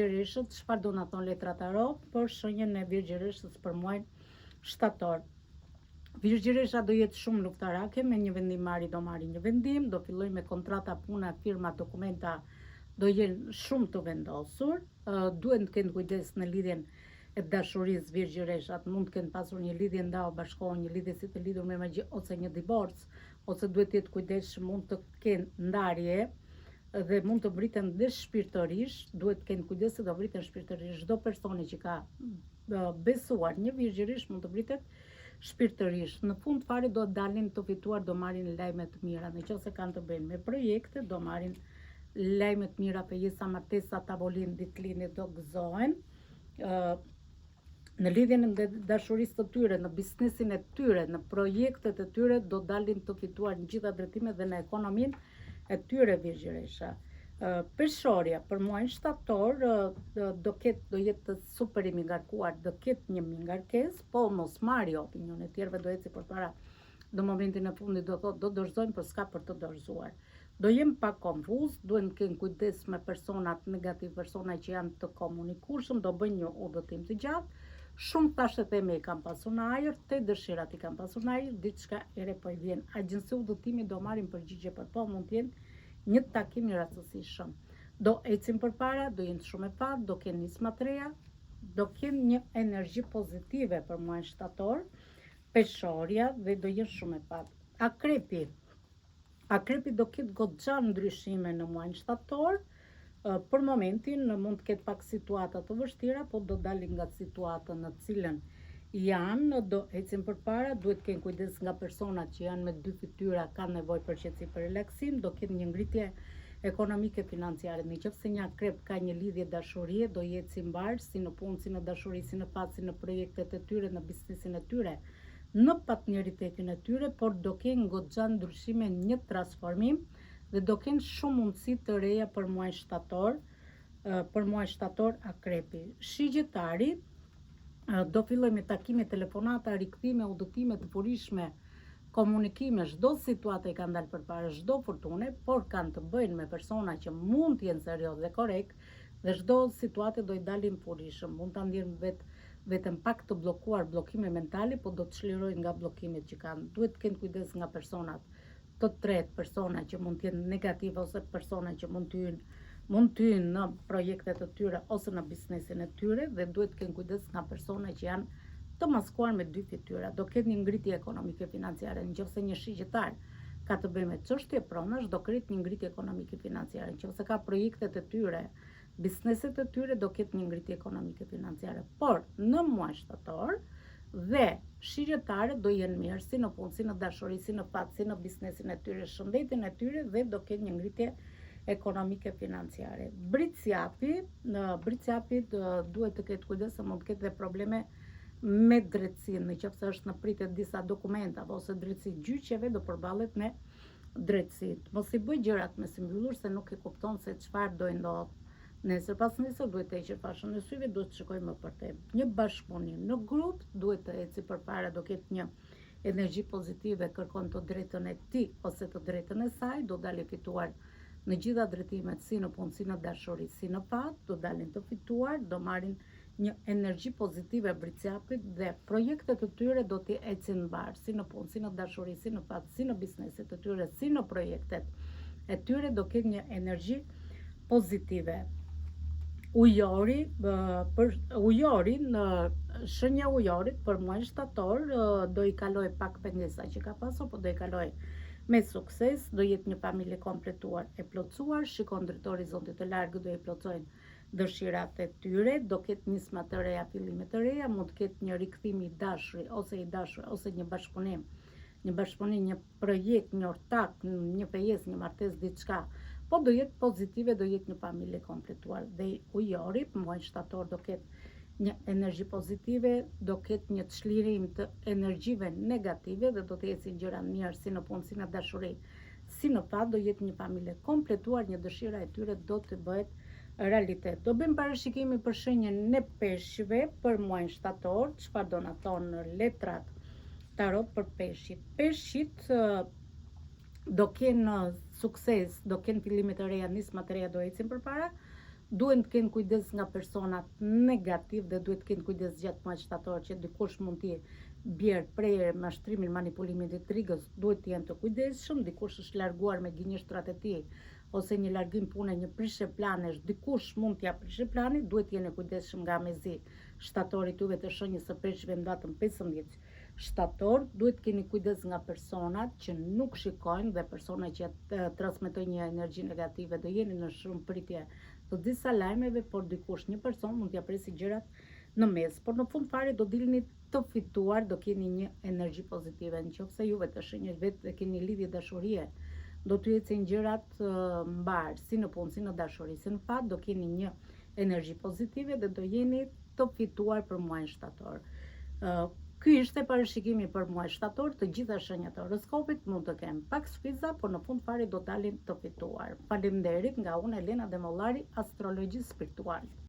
Virgjëreshët, çfarë do na thon letra tarot për shenjën e Virgjëreshës për muajin shtator. Virgjëresha do jetë shumë luftarake, me një vendimmarrje do marrë një vendim, do filloj me kontrata, puna, firma, dokumenta, do jenë shumë të vendosur. Duhet të kenë kujdes në lidhjen e dashurisë. Virgjëreshat mund të kenë pasur një lidhje ndao bashkëkohë, një lidhje si të lidhur me magji ose një divorc, ose duhet të jetë kujdesshëm, mund të kenë ndarje dhe mund të vriten dhe shpirtërisht. Duhet të kenë kujdes se do vriten shpirtërisht. Çdo personi që ka besuar një virgjëresh mund të vritet shpirtërisht. Në fund fare do dalin të fituar, do marrin lajme të mira. Nëse kanë të bëjnë me projekte, do marrin lajme të mira, pejesa, martesa, tavolin, ditëlindje do gëzohen. Në lidhjen e dashurisë të tyre, në biznesin e tyre, në projektet e tyre do dalin të fituar në gjitha drejtimet dhe në ekonominë e tyre virgjëresha. Peshorja për muajin shtator do jetë super i mingarkuar, do ketë një mingarkesë, po mos marrë opinion e tjerëve, do eci përpara. Në momentin e fundit do thotë do dorëzojmë, por s'ka për të dorëzuar. Do jem pak konfuz, duhen të kenë kujdes me personat negativ, persona që janë të komunikueshëm, do bëjnë një udhëtim të gjatë. Shumë thashë teme i kam pasur në ajër, te dëshirat i kam pasur në ajër, diçka ere po i vjen. Agjenci udhëtimi do marrin përgjigje për po, mund të jenë një takim i rastësishëm. Do ecim përpara, do jenë shumë e fat, do kenë nisma të reja, do kenë një energji pozitive për muajin shtator. Peshorja dhe do jenë shumë e fat. Akrepi do ketë goxha ndryshime në muajin shtator. Për momentin mund të ketë pak situata të vështira, po do dalin nga situata në cilën janë, do ecim përpara, duhet kenë kujdes nga personat që janë me dy fytyra, kanë nevojë për qetësi, për relaksim, do ketë një ngritje ekonomike financiare. Nëse një akrep ka një lidhje dashurie, do jetë si mbar, si në punë, si në dashuri, si në fat, si në projektet e tyre, në biznesin e tyre, në partneritetin e tyre, por do kenë goxha ndryshime, një transformim dhe do kenë shumë mundësi të reja për muaj shtator akrepi. Shigjetari do filloj me takime, telefonata, rikthime, udhëtime të furishme, komunikime, çdo situatë i kanë dalë përpara, çdo fortune, por kanë të bëjnë me persona që mund të jenë serioz dhe korrekt, dhe çdo situatë do i dalin furishëm. Mund ta ndjenë vetëm pak të bllokuar, bllokime mentale, po do të çlirojnë nga bllokimet që kanë. Duhet të kenë kujdes nga personat të tretë, persona që mund të jenë negative ose persona që mund të hyjnë në projektet e tyre ose në biznesin e tyre, dhe duhet të kenë kujdes nga persona që janë të maskuar me dy fytyra. Do ketë një ngritje ekonomike financiare. Nëse një shigjetar ka të bëjë me çështje pronash, do ketë një ngritje ekonomike financiare. Nëse ka projektet e tyre, bizneset e tyre, do ketë një ngritje ekonomike financiare. Por në muaj shtator dhe shigjetarët do jenë mirë si në punë, si në dashuri, si në fat, si në biznesin e tyre, shëndetin e tyre, dhe do ketë një ngritje ekonomike financiare. Britsjapi duhet të ketë kujdes se mund të ketë dhe probleme me drejtësinë, nëse është në pritje disa dokumentave ose drejtësi gjyqeve, do përballet me drejtësitë. Mos i bëj gjërat me sy mbyllur, se nuk e kupton se çfarë do i ndodh. Nesër pas nesër duhet të heqë fashën e syve, duhet të shikoj më për te. Një bashkëpunim në grup duhet të eci përpara, do ketë një energji pozitive, kërkon të drejtën e tij ose të drejtën e saj, do dalë fituar në gjitha drejtimet, si në punë, si në dashuri, si në fat, do dalin të fituar, do marrin një energji pozitive britsjapit, dhe projektet e tyre do t'i ecin mbar, si në punë, si në dashuri, si në fat, si në bizneset e tyre, si në projektet e tyre, do ketë një energji pozitive. Ujori, në shenja ujorit për muajin shtator do i kaloj pak pengesa që ka pasur, po do i kaloj me sukses, do jetë një familje kompletuar e plotësuar, shikon drejt horizontit të largët, do i plotsojnë dëshirat e tyre, do ketë nisma të reja, fillime të reja, mund të ketë një rikthim i dashuri ose një bashkëpunim, një projekt, një ortak, një fejesë, një martesë, diçka, po do jetë pozitive, do jetë një familje kompletuar. Dhe ujori për muajin shtator do ketë një energji pozitive, do ketë një çlirim të energjive negative, dhe do të ecin gjëra mirë si në punë, si në dashuri, si në fat, do jetë një familje kompletuar, një dëshira e tyre do të bëhet realitet. Do bëjmë parashikimi për shenjën e peshqve për muajin shtator, çfarë do na thonë letrat tarot për peshqit. Peshqit do kenë sukses, do kenë fillime të reja, nisma të reja do ecin përpara, duhen të kenë kujdes nga personat negativ dhe duhet të kenë kujdes gjatë muajit shtator që dikush mund t'i bjerë prej mashtrimin, manipulimit dhe trigës, duhet të jenë të kujdesshëm, dikush është larguar me gënjeshtrat e tij ose një largim pune, një prishje planesh, dikush mund t'ja prishë plani, duhet të jeni kujdesshëm nga mezi shtatorit juve të shenjës së peshqve në datën 15 shtator, duhet keni kujdes nga personat që nuk shikojnë dhe personat që transmetojnë një energji negative, do jeni në shumë pritje të disa lajmeve, por dikush, një person mund t'ja presi gjërat në mes, por në fund fare do dilni të fituar, do keni një energji pozitive, nëse juve të shenjës vetë dhe keni lidhje dashurie, do të ecin gjërat mbar, si në punë, si në dashuri, si në fat, do keni një energji pozitive dhe do jeni të fituar për muajin shtator. Ky ishte parashikimi për muajin shtator, të gjitha shenjat e horoskopit mund të kenë pak sfiza, por në fund fare do dalin të fituar. Faleminderit nga unë Elena Demollari, astrologji spiritual.